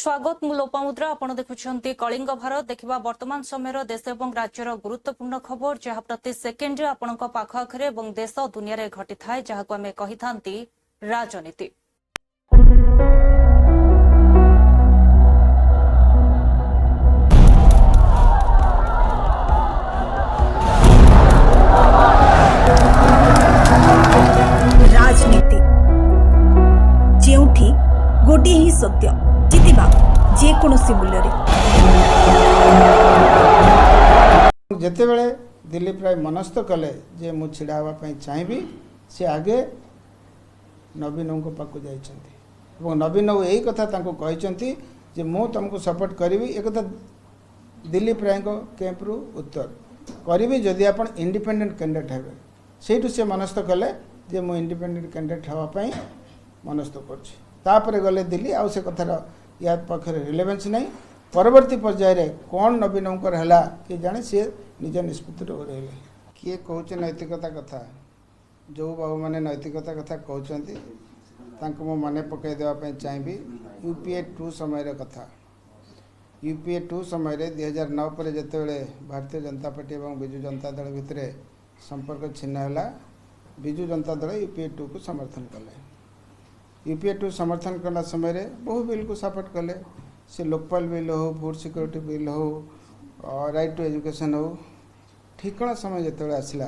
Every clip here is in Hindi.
स्वागत मु लोपामुद्रा आपण देखुछंती कलिंग भारत देखिबा वर्तमान समय देश और राज्यर गुरुत्वपूर्ण खबर जहाँ प्रति सेकेंड आपणक पाखआखरे और देश दुनिया रे घटी थाए जहां आमे कहि थांती राजनीति। राजनीति जेउठी गोटे ही सत्य जितिबा जेकोसी मूल्य जिते बड़े दिलीप राय मनस्थ कले जे मु छिड़ा हाँवाई चाहिए सी आगे नवीन को पाक जा नवीन बाबू यही कथा कहते जे मु तुमको सपोर्ट करी एक दिलीप राय कैंप्रु उत्तर करी जदि आप इंडिपेंडेंट कैंडिडेट हे से सी मनस्थ कले जे मु इंडिपेंडेंट कैंडिडेट हाँवाई मनस्थ कर गले दिल्ली आउ से कथार या पाखे रिलेवेन्स नहीं परवर्ती पर्यायर कौन नवीन है किए जाने सी निज निष्पत्ति ओह्लैले किए कहे नैतिकता कथा जो बाबू मैंने नैतिकता कथा कहते मन पकई देवाई चाहिए यूपीए 2 समय कथा यूपीए 2 समय 2009 पर जिते भारतीय जनता पार्टी और विजु जनता दल भितर संपर्क छिन्न है विजु जनता दल यूपीए 2 को समर्थन कले यूपीए 2 समर्थन करना समय बहु बिल को सपोर्ट कले से लोकपाल बिल हो फूड सिक्योरिटी बिल हो राइट टू एजुकेशन हो ठिकଣା समय जो आसला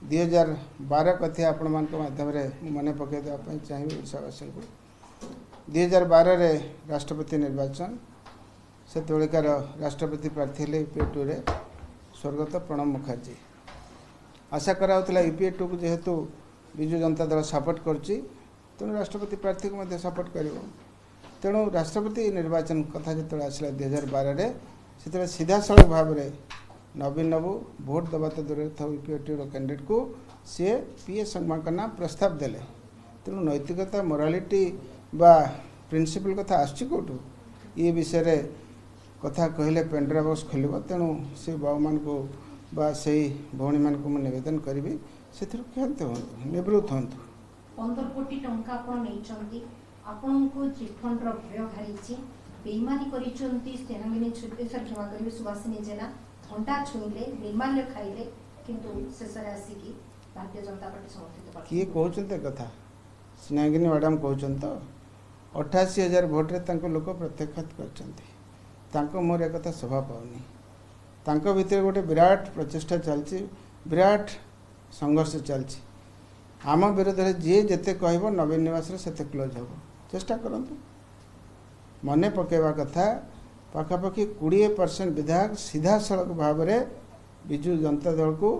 2012 कथी आपण माध्यम मन पकई देवाई चाहिए ओडावासी को 2012 रे राष्ट्रपति निर्वाचन से तोलिकार राष्ट्रपति प्रार्थी यूपीए 2 रे स्वर्गत प्रणब मुखर्जी आशा कराउतला यूपीए 2 को जेहेतु विजु जनता दल सपोर्ट करछि तेणु राष्ट्रपति प्रार्थी को सपोर्ट कर तेणु राष्ट्रपति निर्वाचन कथा जो आसला 2012 रे से सीधा सड़क भाव में नवीन बाबू भोट दबा तो दूर था यूपीए 2 कैंडिडेट को सी पीए संगमा प्रस्ताव देले तेणु नैतिकता मोरालिटी बा प्रिंसिपल कथा आसची कोठू ये विषय रे कथा कहले पेंड्रा बॉक्स खोल तेणु से बाबू मान को बा से भौणी मान को निवेदन करी से खेलते हूँ निवृत्त हूँ 15 कोटी टंका आपण नैचंती आपण को चिटफंड रो भय घारीची बेईमानी करिचंती सेनागिनी छुटेसर क्षमा करिवे सुभाषिनी जेना घंटा छुईले निर्माल्य खाइले किंतु शेषरे आसी की भारतीय जनता पार्टी समर्थित पार्टी किए कहउचंते कथा सेनागिनी मैडम कहउचंत तो 88,000 भोट रे तांको लोक प्रत्याख्यात करचंती तांको मोर एक कथा शोभा पाउनी तांको भितर गोटे विराट प्रचेष्टा चलची विराट संघर्ष चलची आम विरोध में जी जिते कह नवीन निवास से क्लोज हम चेष्टा करूँ मन पकेवा कथा पाखापाखि 20% विधायक सीधा सड़क भाव में विजु जनता दल को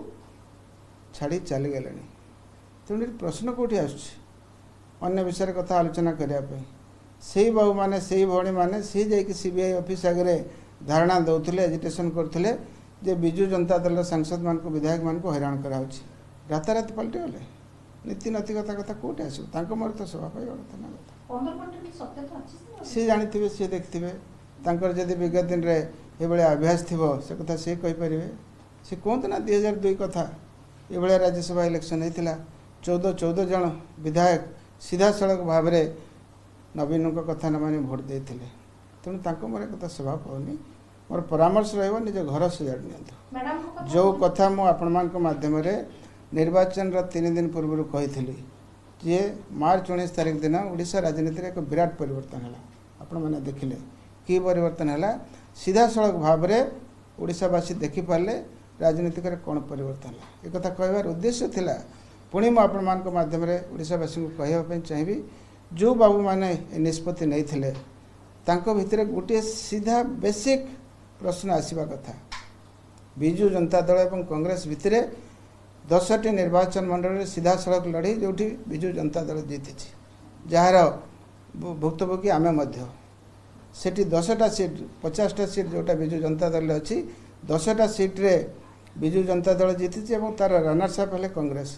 छाड़ी चली गले तेणु प्रश्न कौटी अन्य विषय कथा आलोचना करने से बाबू मैंने से भौणी मैंने सी जाकि सीबीआई ऑफिस आगे धारणा दौले एजिटेशन करते जे विजु जनता दल सांसद मान विधायक मान हैरान कराऊँ रातारात पलटि गले नीति नैतिकता कथा कौटे आसो मोर तो शोभा पाइबा कथा ना कथा सी जानी सी देखिए जदि विगत दिन में ये अभ्यास थी से कथा सी कहीपर सी कहते ना 2002 कथा ये राज्यसभा इलेक्शन होता 14 जन विधायक सीधा सड़क भाव में नवीन कथा न मानी भोट देते तेणु मोर कथा शोभा पाऊनी मोर परामर्श रज घर सजाड़ नि जो कथा मुझे माध्यम निर्वाचन 3 दिन पूर्व कही जे मार्च 19 तारीख दिन ओडिशा राजनीति एक विराट परिवर्तन है आपण मैंने देखिले कि परिवर्तन है सीधा सड़क भाव में ओडिशावासी देखिपारे राजनीति कौन परिवर्तन है एक कथा कहबार उद्देश्य थिला पुणी आपण माध्यम ओडिशावासी को कहवाई चाहिए जो बाबू मैंने निष्पत्ति नहीं थिले तांको भितर गोटे सीधा बेसिक प्रश्न आसवा कथा विजु जनता दल और कांग्रेस भितर 10टी निर्वाचन मंडल सीधा सड़क लड़ी जो विजु जनता दल जीति जार भुक्तभोगी आमे सेठी 10टा सीट 50टा सीट जोटा विजु जनता दल अच्छी 10टा सीट्रे विजु जनता दल जीति और तार रनर्स अप है कांग्रेस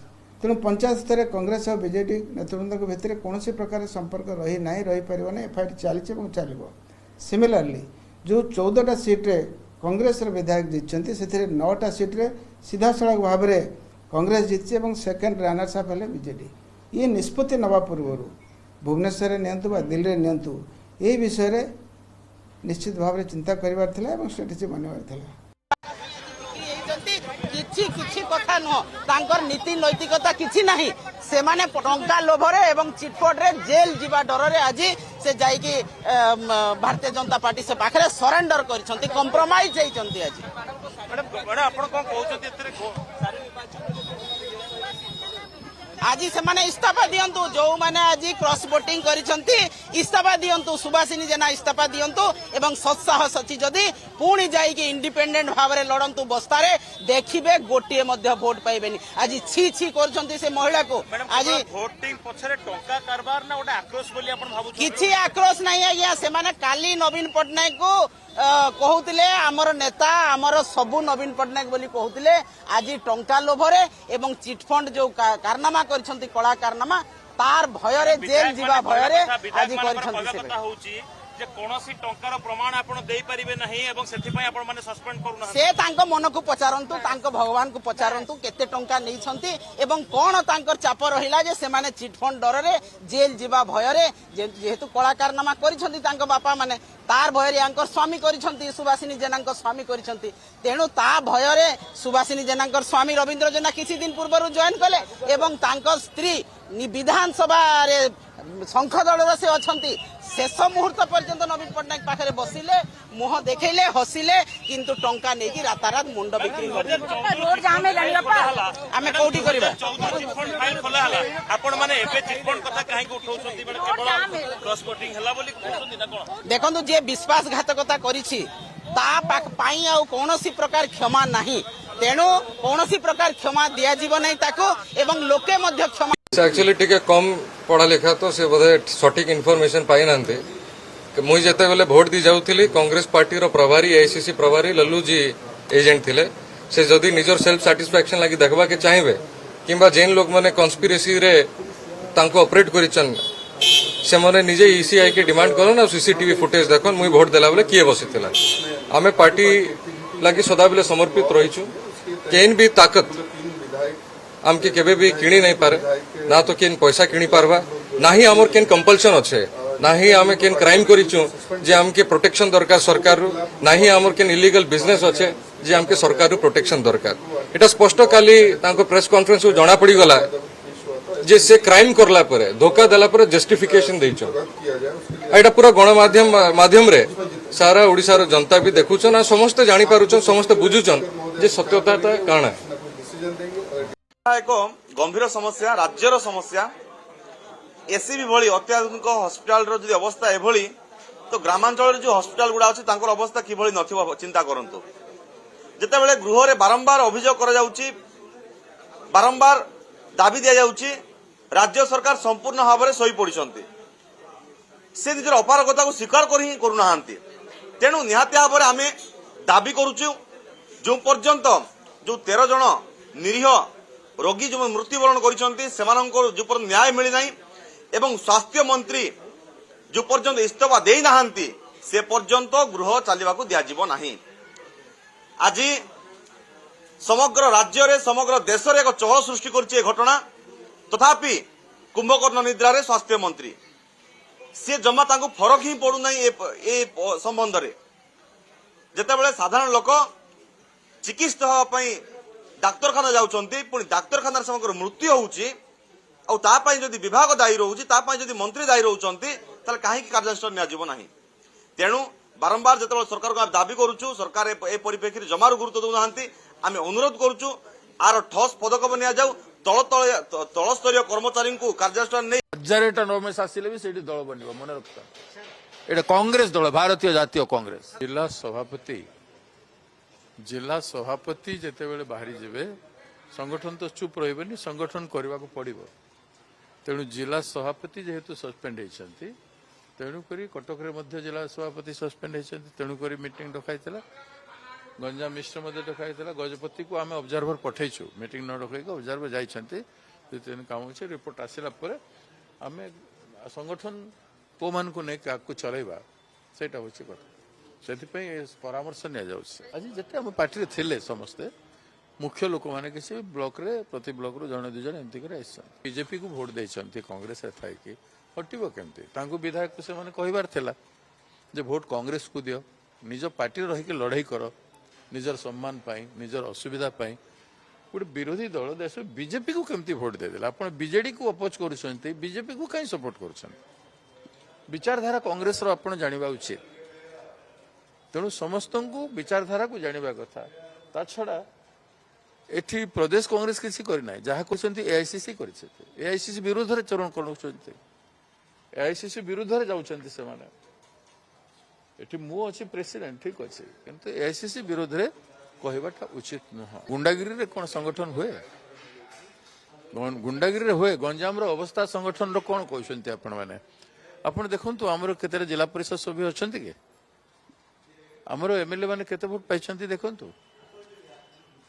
तेणु पंचायत स्तर कांग्रेस और बीजेडी नेतृवृंद भितर कौन प्रकार संपर्क रही ना रही पार ना एफआईआर चली चलो सिमिलरली जो 14टा सीट्रे कांग्रेस विधायक जीति से 9टा सीट्रे सीधा सड़क भाव में कांग्रेस जीति और सेकेंड रनर्स अप है बीजेडी ये निष्पत्ति नवा पूर्व भुवनेश्वर नियंतु बा दिल्ली नियंतु यही विषय निश्चित भाव में चिंता करिवार थिला एवं स्ट्रेटेजी बनवार थिला। किछि कथा नुह तांकर नीति नैतिकता किछि नाही से माने टंका लोभरे एवं चिटफट रे जेल जीवा डर रे आज से जाई कि भारतीय जनता पार्टी से पाखरे सरेंडर करिसंती कंप्रोमाइज जाइसंती आज मैडम आपण कोन कहउछंती एतरे आज से माने इस्तीफा दियंतु जो माने आज क्रॉस वोटिंग करिसंती इस्तीफा दियंतु सुभाषिनी जेना इस्तीफा दियंतु एवं सत्साहस अछि जदी पुणी जाई कि इंडिपेंडेंट भावरे लड़ंतु बस्तारे देखिबे गोटिए मध्य वोट पाइबेनी आज छी छी करछंती से महिला को आज वोटिंग पछरे टंका कारबार ना ओटा आक्रोश बोली आपण भाबुछ किछि आक्रोश नाही आज्ञा से माने काली नवीन पटनायक को कहूतिले आमर नेता आमर सबु नवीन पटनायक बोली कहूतिले आज टंका लोभरे एवं चिटफंड जो कारनामा करछंती कला कारनामा तार भयरे जेल जीवा भयरे आज करछंती से जे कोनोसी टंकार प्रमाण आपण देई परिबे नाही एवं सेथि पय आपण माने सस्पेंड करूना से तांको मन को पचारंतु तांको भगवान को पचारंतु केते टंका नै छंती एवं कोन तांकर चाप रहिला जे से माने चिटफंड डर रे जेल जीवा भयरे जेहेतु कलाकारनामा करिसंती तांको बापा माने तार भयरे आंकर स्वामी करिसंती सुभाषिनी जेनांकर स्वामी करिसंती तेणु ता भयरे सुभाषिनी जेनांकर स्वामी रविंद्र जेना किछि दिन पूर्व जॉइन कले एवं तांकर स्त्री विधानसभा रे शंख दल से अछंती शेष मुहूर्त पर्यंत नवीन पटनायक पाखे बसिले मुह देखले हसिले किंतु टंका नेकी रातारात मुंड बिक्री आमे कोठी करबा फाइल खोला हला आपण माने एबे चिटफंड कथा काहे को उठाउछंती माने केवल क्रॉस वोटिंग हला बोली कहउछंती ना कोन देखंतु जे विश्वासघातकता करिछि ता पाई आ कोनोसी प्रकार क्षमा नाही तेणु कोनोसी प्रकार क्षमा दिया जीव नाही ताको एवं लोके मध्य क्षमा एक्चुअली टिके कम पढ़ा लिखा तो से बोधे सठिक इनफॉरमेशन पाई नांते मुई जेते बेले वोट दी जाउथिली कांग्रेस पार्टी रो प्रभारी एआईसीसी प्रभारी लल्लू जी एजेंट थिले से जदी निजर सेल्फ सैटिस्फैक्शन लागि देखबा के चाहिबे किंबा जेन लोग माने कॉन्स्पिरेसी रे तांको ऑपरेट करिचन से माने निजे ईसीआई के डिमांड करन आ सीसीटीवी फुटेज देखन मुई वोट देला बेले किए बसिथिला आमे पार्टी लागि सदा बेले समर्पित रहिछु केन भी ताकत आमके केबे भी किणी नहीं पारे ना तो केन पैसा किणी पारबा ना ही आमर केन कंपल्सन अच्छे ना ही आमे केन क्राइम करिचु जे आमके प्रोटेक्शन दरकार सरकार रु ना ही आमर केन इलीगल बिजनेस अच्छे जे आमके सरकार रु प्रोटेक्शन दरकार एटा स्पष्ट काली तांको प्रेस कॉन्फ्रेंस जणा पड़ी गला जे से क्राइम करला परे धोखा देला परे जस्टिफिकेशन देइचो एटा पूरा गणमाध्यम माध्यम रे सारा ओडिसा रो जनता भी देखुछन आ समस्त जानि पारुछन समस्त बुझुछन जे सत्यता काना एक गंभीर समस्या राज्यर समस्या एसीबी भली अत्याधुनिक हॉस्पिटल रो जदि अवस्था एभली तो ग्रामांचल जो हॉस्पिटल गुडा अछि तांकर अवस्था किभली नथिबो चिंता करंतु जेते बेले गृह रे बारंबार अभियोग करा जाउची बारंबार दाबी दिया जाउची राज्य सरकार संपूर्ण भाव में सही पड़िसंती से निजर अपारगता को स्वीकार करू नाहांती तेणु निहाती भाव में आमे दाबी करूचु जो पर्यंत जो 13 जन निरीह रोगी जो मृत्युवरण करिसंती सेमानंको जो पर न्याय मिली नाही एवं स्वास्थ्य मंत्री जो पर्यंत इस्तीफा देई नाहांती से पर्यंत गृह चलिबाकू दिया जिवो नाही आज समग्र राज्य रे समग्र देश रे एक चहल सृष्टि करछि ए घटना तथापि कुंभकर्ण निद्रा रे स्वास्थ्य मंत्री से जमा तांको फरक ही पड़ू नाही ए संबंध रे जेते बेले साधारण लोक चिकित्सा होवा पई डाक्तरखाना जाउछंती पुणी डाक्तरखाना समग्र मृत्यु होउची और ता पई जदि विभाग दायी रहउची ता पई जदि मंत्री दायी रहउचंती ताले काहे की कार्यानुष्ठान निया जीव नाही तेणु बारंबार जेते सरकार को दाबी करूछु सरकार ए परिप्रेक्षी जमार गुरुत्व दउ नाहंती आमे अनुरोध करूछु आर ठोस पदक्षेप निया जाउ तल स्तरीय कर्मचारी को कार्यानुष्ठान नै 1000 टन रमेश आसिले भी सेठी दल बनिबो मने रखता एटा कांग्रेस दल भारतीय जातीय कांग्रेस जिला सभापति जेते बेले बाहरी जेबे संगठन तो चुप रहिबेनी संगठन करबा को पड़िबो तेणु जिला सभापति जेहेतु सस्पेंड होइछंती तेणु करी कटक रे मध्य जिला सभापति सस्पेंड होइछंती तेणु करी मीटिंग डकाइतला गंजाम मिश्र मध्य डकाइतला गजपति को आमे ऑब्जर्वर पठैछु मीटिंग न डकाइ को ऑब्जर्वर जाइछंती तीन काम होइछ रिपोर्ट आसिला परे आमे संगठन पो मान को नै काकू चलाइबा सेटा होइछ कथा सेथिपई परामर्श निया जाउछ आज जते हम पार्टी रे थिले समस्ते मुख्य लोक माने किसी ब्लॉक रे प्रति ब्लॉक रो जने दुजन एंती करे आइसन बीजेपी को वोट दैछंती कांग्रेस थाई कि हटिबो केमती तांको विधायक से माने कहिबार थिला जे भोट कांग्रेस को दियो निज पार्टी रही के लड़ाई कर निजर सम्मान पाई निजर असुविधा पाई गोटे विरोधी दल देश बीजेपी को केमती भोट देदेला आप बीजेडी को अपोज कर बीजेपी को कहीं सपोर्ट कर विचारधारा कांग्रेस आप जानवा उचित तेणु समस्त को विचारधारा को जानवा कथा ता छड़ा एठी प्रदेश कांग्रेस किसी करना जहाँ कर एआईसीसी एआईसीसी विरोध में चरण कर एआईसीसी विरोध में जाऊँच से एठी मु अच्छी प्रेसिडेंट ठीक अच्छे किंतु एआईसीसी विरोध में कहवाटा उचित नुह गुंडागिरी रे कौन संगठन हुए गुंडागिरी रे हुए गंजाम रो अवस्था संगठन रो कौन कहते आपण मैंने आपण देखंतु हमर केते जिला परिषद सभ्य अछंती के हमर एमएलए माने केते वोट पाइछंती देखंतु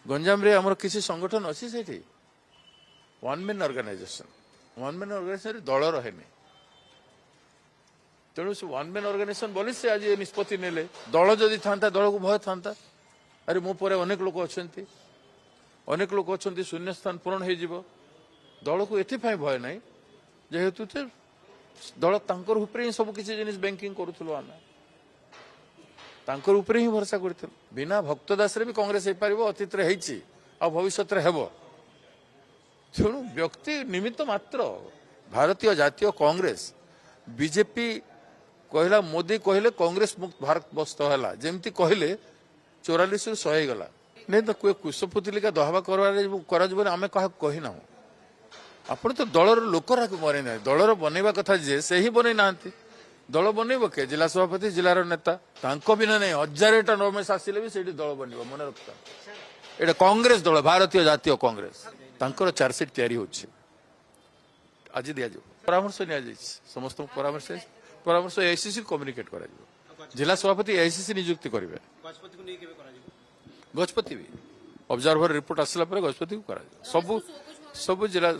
गंजाम रे हमर किसी संगठन अछि सेठी वन मैन ऑर्गेनाइजेशन दल रहेनी तेणु से वन मैन ऑर्गेनाइजेशन बोली से आज निष्पत्ति नेले दल जदि था दल को भय था अरे मो पर अनेक लोक अच्छा शून्य स्थान पूरण हो दल को एपाई भय ना जेहेतु दल तांकर ऊपर ही सब किसी जिनिस बैंकिंग करूथुलो आमे तांकर ऊपर ही भरोसा करथिल बिना भक्तदास रे भी कांग्रेस हे पारिबो अतीत रे हेछि आ भविष्यत रे हेबो तेणु व्यक्ति निमित्त मात्र भारतीय जातीय कांग्रेस बीजेपी कहला मोदी कहले कांग्रेस मुक्त भारत बस्त है जमती कहले 44 ରୁ 100 गला नहीं तो कोई कुशपुतलिका दहवा आम क्या कहना आपण तो दलर लोकर मरे ना दलर बनवा कथा जे से ही बन ना दल बनइब के जिला सभापति जिलार नेता बिना नहीं 1000टा नॉमिनेशन आसिले भी दल बन मन रखता ये कांग्रेस दल भारतीय जातीय कांग्रेस तांकर चार्जसीट तैयारी होछि आज दिया परामर्श नि समस्त परामर्श एआईसीसी कम्युनिकेट करा जिला सभापति एआईसीसी नियुक्ति करेंगे गजपति भी ऑब्जर्वर रिपोर्ट आसला गजपति को करा सब सब जिला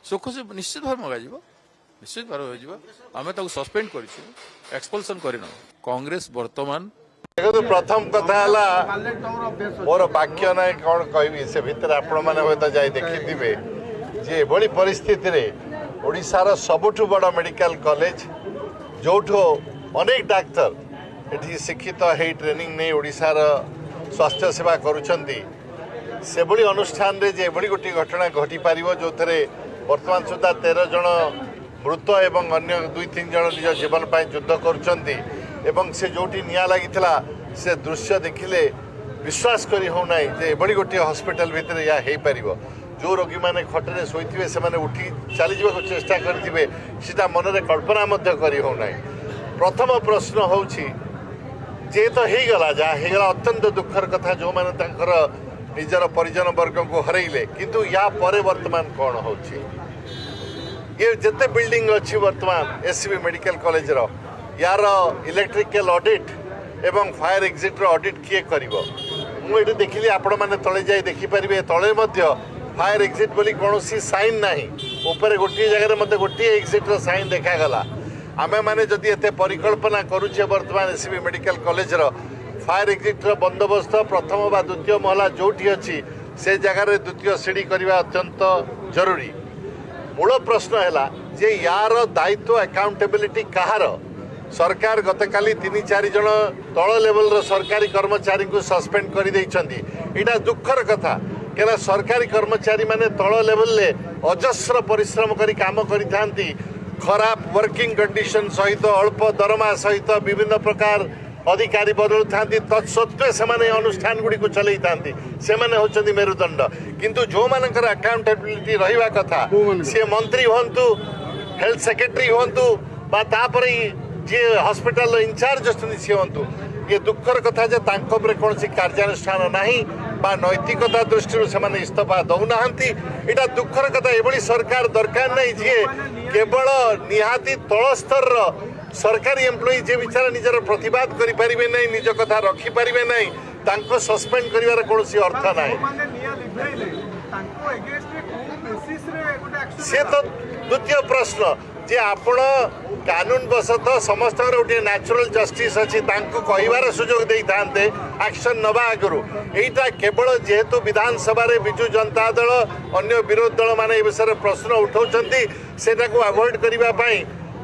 सुख से निश्चित भाव मगा निश्चित भाव आम सस्पेंड कर एक्सपल्सन करना कांग्रेस वर्तमान देखो प्रथम कथा मोर वाक्य ना कौन कहि से भितर आपण माने होता जाय देखिथिबे जे बड़ी परिस्थिति रे ओडिसार सबुठु बड़ मेडिकल कॉलेज जोठो अनेक डाक्टर एठी शिक्षित है ट्रेनिंग नहीं ओडिसार स्वास्थ्य सेवा करुछंती से बड़ी अनुष्ठान रे जे बड़ी गोटी घटना घटी पारिबो जो थरे वर्तमान सुधा 13 जन मृत एवं अन्य 2-3 जन निज जीवन पाई युद्ध करुछंती एवं से जोटी निया लागितला से दृश्य देखिले विश्वास करी हो नाही जे बड़ी गोटी हॉस्पिटल भीतर या हे पारिबो जो रोगी माने खटरे सोइथिबे से माने उठी चली जीवा चेष्टा करथिबे सीधा मन रे कल्पना मध्य करी हो नाही प्रथम प्रश्न होउछि जे तो हे गला जा हे गला अत्यंत दुखर कथा जो माने तांकर निजर परिजन वर्ग को हरैले किंतु या परे वर्तमान कोन होउछि ये जते बिल्डिंग अछि वर्तमान एससीबी मेडिकल कॉलेज रो यार इलेक्ट्रिकल ऑडिट एवं फायर एग्जिट रो ऑडिट किए करिवो मु एठी देखिली आपण माने तळे जाई देखि परिबे तळे मध्य फायर एग्जिट बोली कौन साइन ना ऊपर गोटे जगह मत गोटे एग्जिट साइन देखा गला आमे माने जदि एते परिकल्पना करूछे वर्तमान एससीबी मेडिकल कॉलेज रो फायर एग्जिट रो बंदोबस्त प्रथम बा द्वितीय महला जोठी अछि से जगह रे द्वितीय सीढ़ी करबा अत्यंत जरूरी मूल प्रश्न है जे यार दायित्व अकाउंटेबिलिटी कहार सरकार गतकाली 3-4 जन तल लेवल रो सरकारी कर्मचारी को सस्पेंड कर देइछंती एटा दुखर कथा केना सरकारी कर्मचारी माने तल लेवल ले अजस्र परिश्रम करी काम करी थांती खराब वर्किंग कंडीशन सहित अल्प दरमा सहित विभिन्न प्रकार अधिकारी बदलु थांती तत्सत्वे से माने अनुष्ठान गुडी को चलै थांती से माने होचंदी मेरुदंड किंतु जो मानकर अकाउंटेबिलिटी रहिबा कथा से मंत्री होंतु हेल्थ सेक्रेटरी होंतु बा तापरे जे हॉस्पिटल इंचार्ज अछंती से होंतु ये दुखर कथा जे तांको पर कोनसी कार्यानुष्ठान नाही बा नैतिकता दृष्टि से माने इस्तीफा दउनाहंती एटा दुखर कथा एबडी सरकार दरकार नाही जे केवल निहाती तळ स्तर सरकारी एम्प्लॉई जे विचार निजर प्रतिवाद करि परिबे नै निज कथा रखि परिबे नै तांको सस्पेंड करिवार कोनसी अर्थ नाही से तो द्वितीय प्रश्न जे आपण कानून बसत समस्त गोटे नेचुरल जस्टिस अच्छी कहबार सुजोग दे था एक्शन नवा आगु यहीटा केवल जेहेतु विधानसभा विजु जनता दल अन्य विरोधी दल मान विषय प्रश्न उठाऊँ से अवॉइड करने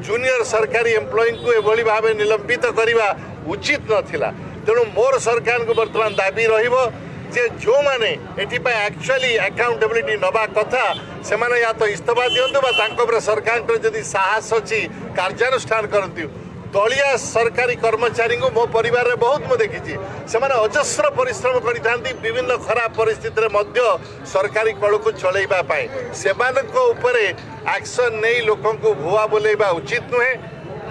जूनियर सरकारी एम्प्लॉई को एभली भाव निलंबित करवा उचित नथिला। तेणु मोर सरकार को वर्तमान दाबी रहिबो जे जो माने एथिपाई एक्चुअली अकाउंटेबिलिटी नबा कथा से माने या तो इस्तीफा दियंतु बा तांको पर सरकार जदि साहस अछि कार्यानुष्ठान करंतु। दलिया सरकारी कर्मचारी को मो परिवार रे बहुत मु देखिछि से माने अजस्र परिश्रम करिथांती विभिन्न खराब परिस्थिति रे मध्य सरकारी कल को चलैबा पाए सेमानक ऊपर एक्शन नै लोकन को भुआ बोलैबा उचित नुहे।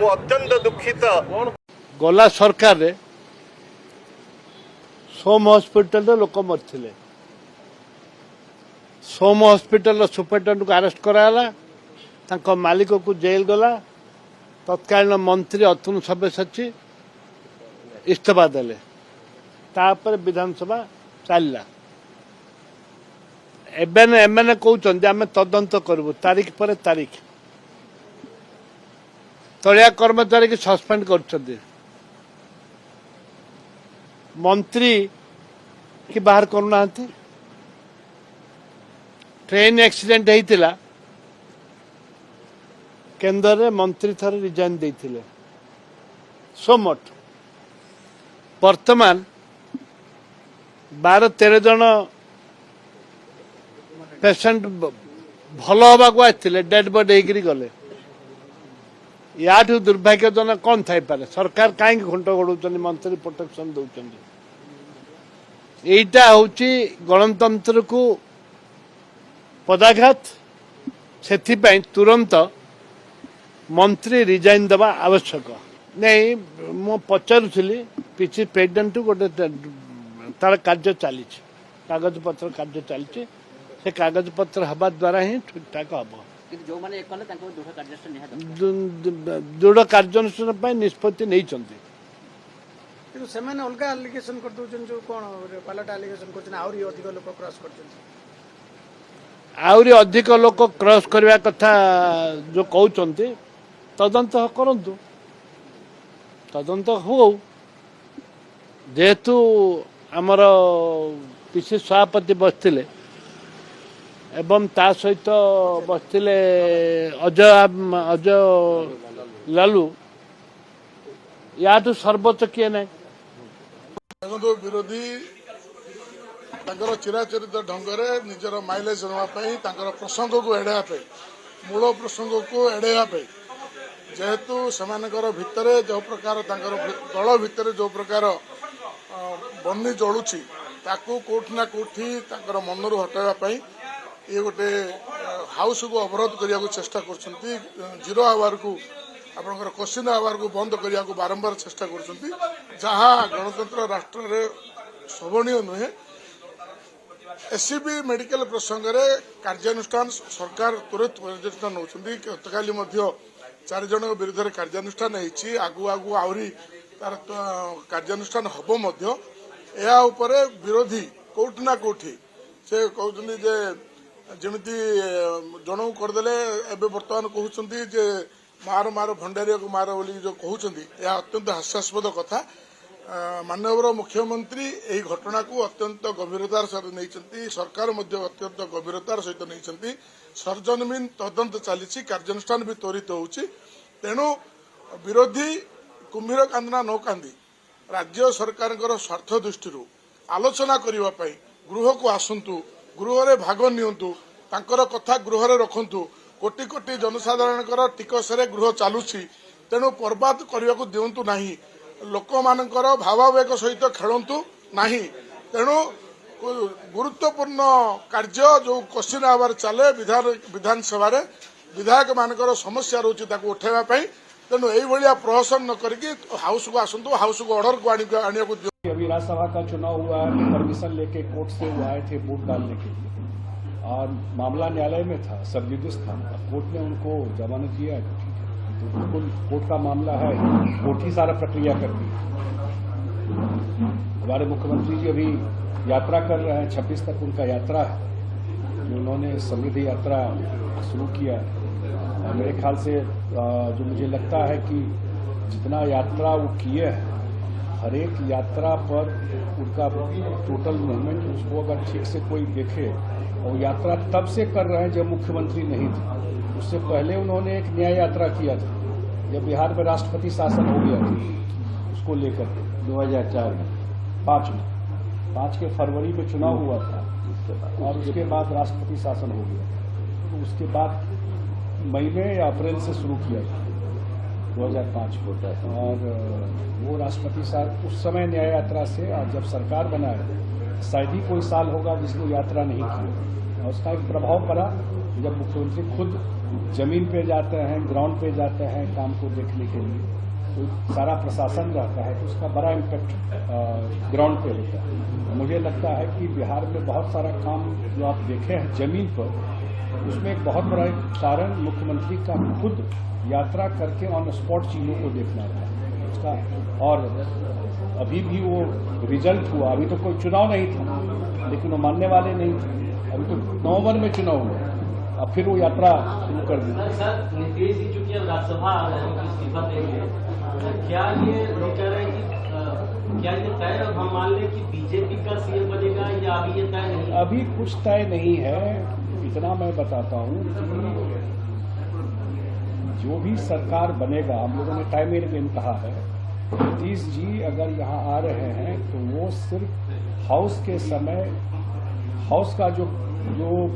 मु अत्यंत दुखित। गला सरकार रे सोम हॉस्पिटल लोक मरथिले। सोम हॉस्पिटल सुपरिटेडेंट को अरेस्ट कराला, तांको मालिक को जेल गला। तत्कालीन मंत्री अतुल सब्यसाची इस्तीफा देले, तापर विधानसभा चलला। एमएनए कहते आम तदंत करूँ तारीख पर तारीख। तलिया कर्मचारी की सस्पेंड कर मंत्री की बाहर करूना। ट्रेन एक्सीडेंट होता केंद्र रे मंत्री थर रिजाइन देथिले सोमठ। वर्तमान 12-13 जन पेशेंट भल हवा को आते डेड बॉडी होकर गले। याठू दुर्भाग्यजनक कौन थाई पारे? सरकार कहीं घंट गड़ाऊँ, मंत्री प्रोटेक्शन दौरान। यहीटा हूँ गणतंत्र को पदाघात। से तुरंत मंत्री रिजाइन देवा आवश्यक नहीं। मु पचारुली पीसी प्रेसिडेंट गोटे तार कार्य चली कागज पत्र कार्य चली से कागज पत्र हवा द्वारा ही ठीक ठाक हम। दृढ़ कार्यानुष्ठान निष्पत्ति नहीं अलग आलिगेशन कर दउछन जो कोन पालट आलिगेशन करछन आउरी अधिक लोक क्रॉस करछन। आउरी अधिक लोक क्रॉस करबा कथा जो कहउचंती तदंत करंतु। तदंत हो जेहेतु आमर पीसी सभापति बसथिले एवं ता सहित बसथिले अजय लालू। याठू सर्वोच्च किए ना देखो विरोधी चिराचरित ढंग से निजर माइलेज नापी प्रसंग को एड़ाई मूल प्रसंग को एड़ाई जेहेतु सेमानकर भितर जो प्रकार दल भितर जो प्रकार बन्नी जलुची ताकू कोठी ना कोठी मनरू हटाई ये गोटे हाउस को अवरोध करने को चेष्टा कर जीरो आवर को आपंकर क्वेश्चन आवर को बंद करने को बारंबार चेष्टा कर जहाँ गणतंत्र राष्ट्र में शोभनीय नुहे। एससीबी मेडिकल प्रसंग में कार्यानुष्ठान सरकार तुरंत पर्यालोचना नौकरी। गतकाली 4 जन विरुद्ध में कार्यानुष्ठान होती आगु आगु आहरी तार कार्यानुष्ठान हम या विरोधी कोठी ना कोठी से कहते जे जमीती जन को करदे एवं बर्तमान कहते जे मार मार भंडारी को मार बोली जो कहते यह अत्यंत हास्यास्पद कथा। माननीय मुख्यमंत्री यही घटना को अत्यंत गंभीरतार सहित नहीं सरकार अत्यंत गंभीरतार सहित नहीं सरजमीन तदंत चली कार्यानुष्ठान भी त्वरित होउछि। तेणु विरोधी कुंभीर कांदना न कांदी राज्य सरकार स्वार्थ दृष्टि आलोचना करने गृह को आसतु गृह रे भाग नियंतु तांकर कथा गृह रे रखंतु। कोटी कोटी जनसाधारण टिकस रे गृह चलुछि तेणु बर्बाद करने को दिंतु नहीं। लोक मानकर भावावेग सहित खेलतु नहीं। तेणु गुरुत्वपूर्ण कार्य जो क्वेश्चन आवर चले विधानसभा विधायक मानकर समस्या रोचे उठाइबा पई तेणु यही प्रहसन न करके हाउस को आसतु हाउस को ऑर्डर को आने को। अभी राज्यसभा का चुनाव हुआ है, परमिशन लेके कोर्ट से वो आए थे वोट डालने के लिए और मामला न्यायालय में था, सब जुडिस था। कोर्ट ने उनको जमानत दिया तो बिल्कुल कोर्ट का मामला है, कोर्ट ही सारा प्रक्रिया करती है। हमारे मुख्यमंत्री जी अभी यात्रा कर रहे हैं, 26 तक उनका यात्रा है जो उन्होंने समृद्धि यात्रा शुरू किया। मेरे ख्याल से जो मुझे लगता है कि जितना यात्रा वो किए हैं हर एक यात्रा पर उनका टोटल मूवमेंट उसको अगर ठीक से कोई देखे और यात्रा तब से कर रहे हैं जब मुख्यमंत्री नहीं थे। उससे पहले उन्होंने एक न्याय यात्रा किया था जब बिहार में राष्ट्रपति शासन हो गया था उसको लेकर 2004 में 5 के फरवरी में चुनाव हुआ था और उसके बाद राष्ट्रपति शासन हो गया। तो उसके बाद मई में या अप्रैल से शुरू किया 2005 को और वो राष्ट्रपति साहब उस समय न्याय यात्रा से और जब सरकार बनाए शायद ही कोई साल होगा जिसको यात्रा नहीं की और उसका एक प्रभाव पड़ा जब मुख्यमंत्री खुद जमीन पे जाते हैं, ग्राउंड पे जाते हैं काम को देखने के लिए, तो सारा प्रशासन रहता है तो उसका बड़ा इम्पैक्ट ग्राउंड पे होता है। मुझे लगता है कि बिहार में बहुत सारा काम जो आप देखे हैं जमीन पर उसमें एक बहुत बड़ा कारण मुख्यमंत्री का खुद यात्रा करके ऑन स्पॉट चीजों को देखना था उसका। और अभी भी वो रिजल्ट हुआ, अभी तो कोई चुनाव नहीं था लेकिन वो मानने वाले नहीं थे, अभी तो नवंबर में चुनाव हुआ, अब फिर वो यात्रा शुरू कर दी। सर नीतीश जी चूंकि अब राज्यसभा आ रहे हैं इस्तीफा देंगे, क्या ये कह रहे हैं कि क्या ये तय अब हम मान लें कि बीजेपी का सीएम बनेगा या अभी ये तय नहीं? अभी कुछ तय नहीं है, इतना मैं बताता हूँ कि जो भी सरकार बनेगा हम लोगों ने टाइम एंड कहा है, नीतीश जी अगर यहाँ आ रहे हैं तो वो सिर्फ हाउस के समय हाउस का जो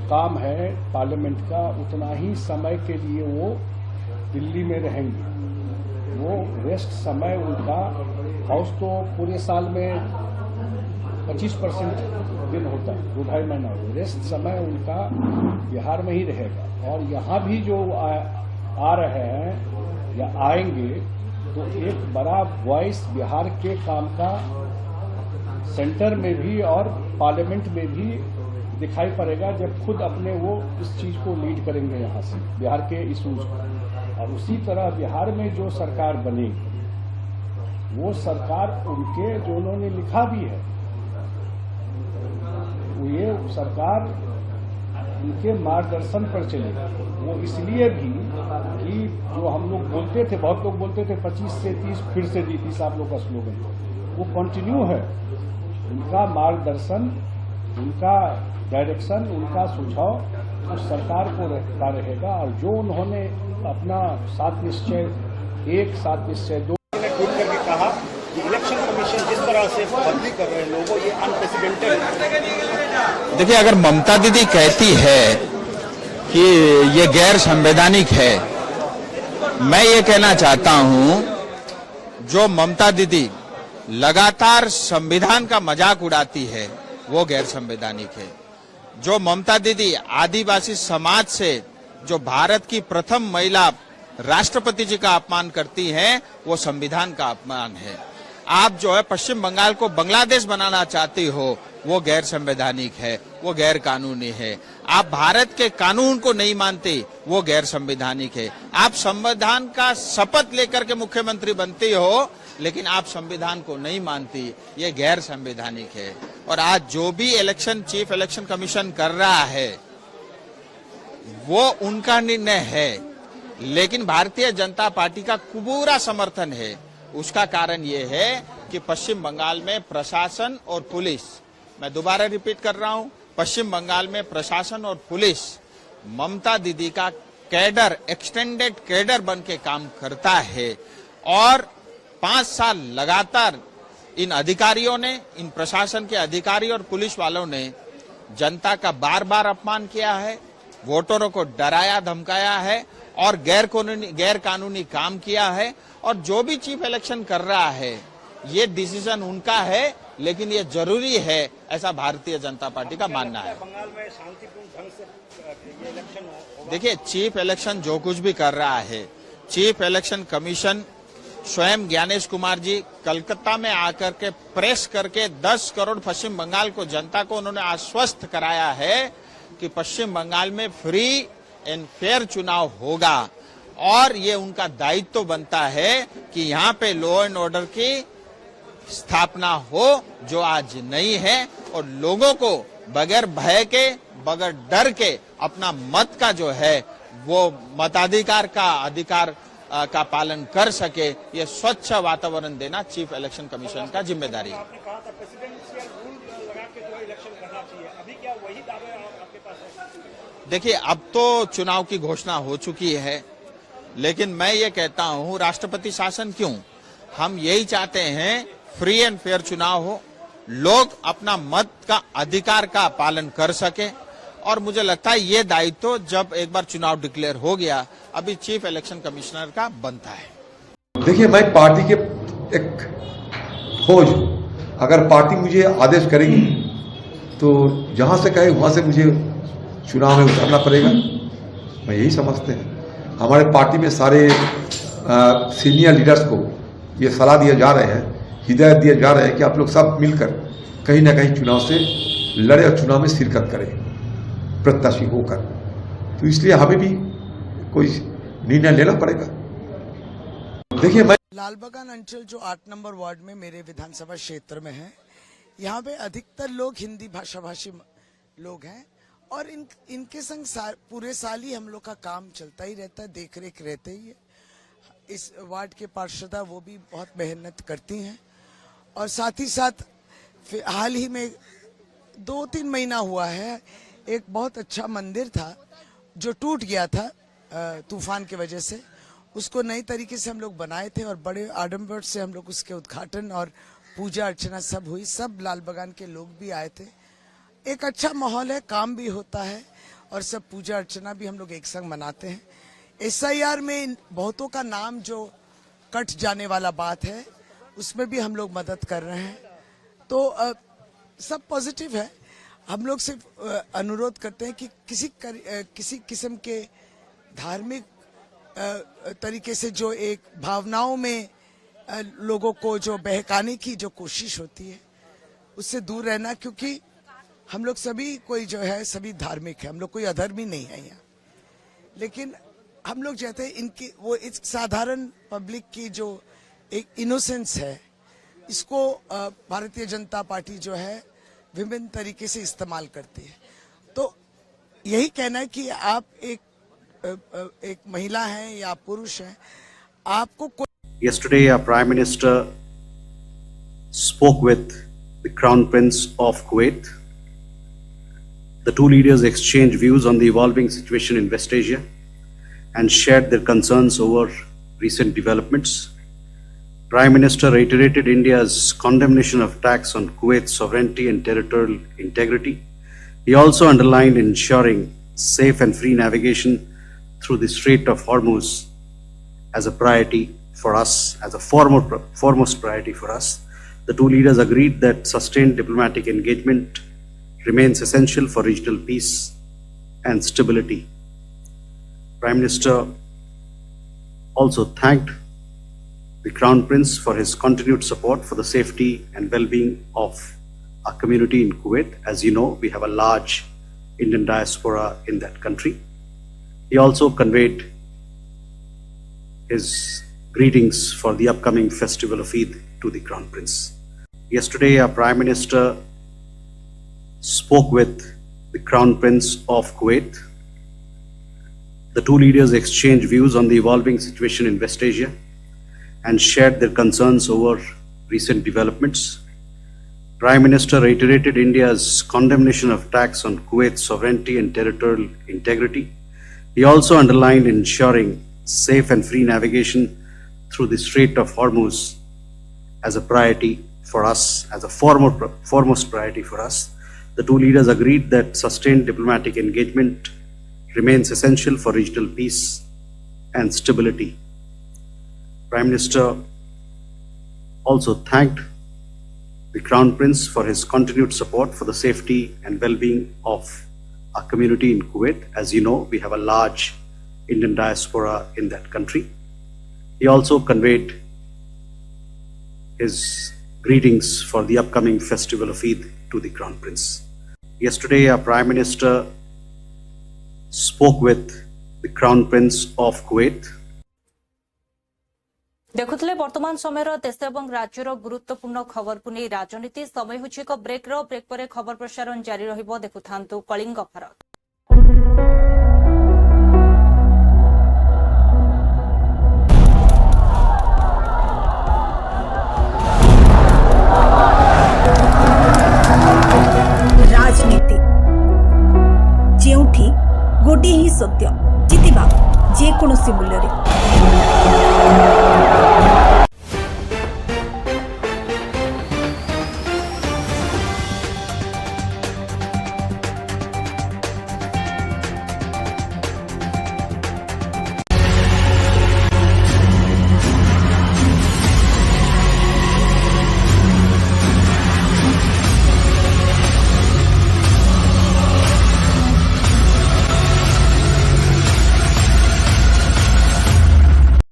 काम है पार्लियामेंट का उतना ही समय के लिए वो दिल्ली में रहेंगे। वो रेस्ट समय उनका हाउस तो पूरे साल में 25% दिन होता है, 2-2.5 महीना हो, रेस्ट समय उनका बिहार में ही रहेगा। और यहाँ भी जो आ रहे हैं या आएंगे तो एक बड़ा वॉइस बिहार के काम का सेंटर में भी और पार्लियामेंट में भी दिखाई पड़ेगा जब खुद अपने वो इस चीज को लीड करेंगे यहाँ से बिहार के इशूज को। और उसी तरह बिहार में जो सरकार बनेगी वो सरकार उनके जो उन्होंने लिखा भी है ये सरकार उनके मार्गदर्शन पर चलेगी। वो इसलिए भी कि जो हम लोग बोलते थे, बहुत लोग बोलते थे 25 से 30 फिर से 30 आप लोग का स्लोगन, वो कंटिन्यू है। उनका मार्गदर्शन, उनका डायरेक्शन, उनका सुझाव उस सरकार को रहता रहेगा। और जो उन्होंने अपना 7 निश्चय 1, 7 निश्चय 2 ने ट्वीट करके कहा कि इलेक्शन कमीशन जिस तरह से बदली कर रहे हैं लोगों, ये अनप्रेसिडेंटेड है। देखिए, अगर ममता दीदी कहती है कि ये गैर संवैधानिक है, मैं ये कहना चाहता हूं जो ममता दीदी लगातार संविधान का मजाक उड़ाती है वो गैर संवैधानिक है। जो ममता दीदी आदिवासी समाज से जो भारत की प्रथम महिला राष्ट्रपति जी का अपमान करती हैं वो संविधान का अपमान है। आप जो है पश्चिम बंगाल को बांग्लादेश बनाना चाहती हो वो गैर संवैधानिक है, वो गैर कानूनी है। आप भारत के कानून को नहीं मानते वो गैर संवैधानिक है। आप संविधान का शपथ लेकर के मुख्यमंत्री बनती हो लेकिन आप संविधान को नहीं मानती, ये गैर संवैधानिक है। और आज जो भी चीफ इलेक्शन कमीशन कर रहा है वो उनका निर्णय है, लेकिन भारतीय जनता पार्टी का पूरा समर्थन है। उसका कारण ये है कि पश्चिम बंगाल में प्रशासन और पुलिस, मैं दोबारा रिपीट कर रहा हूं, पश्चिम बंगाल में प्रशासन और पुलिस ममता दीदी का कैडर, एक्सटेंडेड कैडर बन के काम करता है। और 5 साल लगातार इन अधिकारियों ने, इन प्रशासन के अधिकारी और पुलिस वालों ने जनता का बार बार अपमान किया है, वोटरों को डराया धमकाया है और गैर कानूनी काम किया है। और जो भी चीफ इलेक्शन कर रहा है ये डिसीजन उनका है, लेकिन ये जरूरी है ऐसा भारतीय जनता पार्टी का मानना है। बंगाल में शांतिपूर्ण ढंग से ये इलेक्शन होगा। देखिए, चीफ इलेक्शन जो कुछ भी कर रहा है, चीफ इलेक्शन कमीशन स्वयं ज्ञानेश कुमार जी कलकत्ता में आकर के प्रेस करके 10 करोड़ पश्चिम बंगाल को, जनता को उन्होंने आश्वस्त कराया है कि पश्चिम बंगाल में फ्री एंड फेयर चुनाव होगा। और ये उनका दायित्व तो बनता है कि यहाँ पे लॉ एंड ऑर्डर की स्थापना हो जो आज नहीं है, और लोगों को बगैर भय के, बगैर डर के अपना मत का जो है वो मताधिकार का अधिकार का पालन कर सके, ये स्वच्छ वातावरण देना चीफ इलेक्शन कमीशन का जिम्मेदारी है। आपने कहा था प्रेसिडेंशियल रूल लगा के जो इलेक्शन करना चाहिए, अभी क्या वही दावे आपके पास है? देखिए, अब तो चुनाव की घोषणा हो चुकी है, लेकिन मैं ये कहता हूं राष्ट्रपति शासन क्यों, हम यही चाहते हैं फ्री एंड फेयर चुनाव हो, लोग अपना मत का अधिकार का पालन कर सके। और मुझे लगता है ये दायित्व जब एक बार चुनाव डिक्लेयर हो गया, अभी चीफ इलेक्शन कमिश्नर का बनता है। देखिए, मैं पार्टी के एक फौज, अगर पार्टी मुझे आदेश करेगी तो जहां से कहे वहां से मुझे चुनाव में उतरना पड़ेगा, मैं यही समझते हैं। हमारे पार्टी में सारे सीनियर लीडर्स को ये सलाह दिए जा रहे हैं, हिदायत दिए जा रहे हैं कि आप लोग सब मिलकर कहीं ना कहीं चुनाव से लड़े और चुनाव में शिरकत करें प्रत्याशी होकर। तो इसलिए हमें भी कोई निर्णय लेना पड़ेगा। देखिए, मैं लालबागान अंचल जो 8 नंबर वार्ड में मेरे विधानसभा क्षेत्र में है, यहाँ पे अधिकतर लोग हिंदी भाषी लोग हैं और इनके संग पूरे साल ही हम लोग का काम चलता ही रहता है, देख रेख रहते ही है। इस वार्ड के पार्षदा वो भी बहुत मेहनत करती हैं और साथ ही साथ हाल ही में 2-3 महीना हुआ है, एक बहुत अच्छा मंदिर था जो टूट गया था तूफान की वजह से, उसको नई तरीके से हम लोग बनाए थे और बड़े आडंबर से हम लोग उसके उद्घाटन और पूजा अर्चना सब हुई। सब लालबागान के लोग भी आए थे। एक अच्छा माहौल है, काम भी होता है और सब पूजा अर्चना भी हम लोग एक संग मनाते हैं। SIR में बहुतों का नाम जो कट जाने वाला बात है, उसमें भी हम लोग मदद कर रहे हैं। तो सब पॉजिटिव है। हम लोग सिर्फ अनुरोध करते हैं कि किसी किस्म के धार्मिक तरीके से जो एक भावनाओं में लोगों को जो बहकाने की जो कोशिश होती है, उससे दूर रहना, क्योंकि हम लोग सभी कोई जो है सभी धार्मिक है, हम लोग कोई अधर्मी नहीं है यहाँ। लेकिन हम लोग चाहते हैं इनकी वो इस साधारण पब्लिक की जो एक इनोसेंस है, इसको भारतीय जनता पार्टी जो है विभिन्न तरीके से इस्तेमाल करती है। तो यही कहना है कि आप एक महिला हैं या पुरुष हैं, आपको Yesterday, our Prime Minister spoke with the Crown Prince of Kuwait. The two leaders exchanged views on the evolving situation in West Asia and shared their concerns over recent developments. Prime Minister reiterated India's condemnation of attacks on Kuwait's sovereignty and territorial integrity. He also underlined ensuring safe and free navigation through the Strait of Hormuz as a priority for us, as a foremost priority for us. The two leaders agreed that sustained diplomatic engagement remains essential for regional peace and stability. Prime Minister also thanked the Crown Prince for his continued support for the safety and well-being of our community in Kuwait. As you know, we have a large Indian diaspora in that country. He also conveyed his greetings for the upcoming festival of Eid to the Crown Prince. Yesterday, our Prime Minister spoke with the Crown Prince of Kuwait. The two leaders exchanged views on the evolving situation in West Asia and shared their concerns over recent developments. Prime Minister reiterated India's condemnation of attacks on Kuwait's sovereignty and territorial integrity. He also underlined ensuring safe and free navigation through the Strait of Hormuz as a priority for us, as a foremost priority for us. The two leaders agreed that sustained diplomatic engagement remains essential for regional peace and stability. Prime Minister also thanked the Crown Prince for his continued support for the safety and well-being of our community in Kuwait. As you know, we have a large Indian diaspora in that country. He also conveyed his greetings for the upcoming festival of Eid to the Crown Prince. Yesterday, our Prime Minister spoke with the Crown Prince of Kuwait. देखुले वर्तमान समय देश और राज्यर गुरुत्वपूर्ण खबर को नहीं राजनीति समय होछि एक ब्रेक पर खबर प्रसारण जारी रहिबो। देखुथांतु कलिंग भारत। राजनीति जेउठी गोटे ही सत्य जितिबा ଯେକୌଣସି ମୂଲ୍ୟରେ।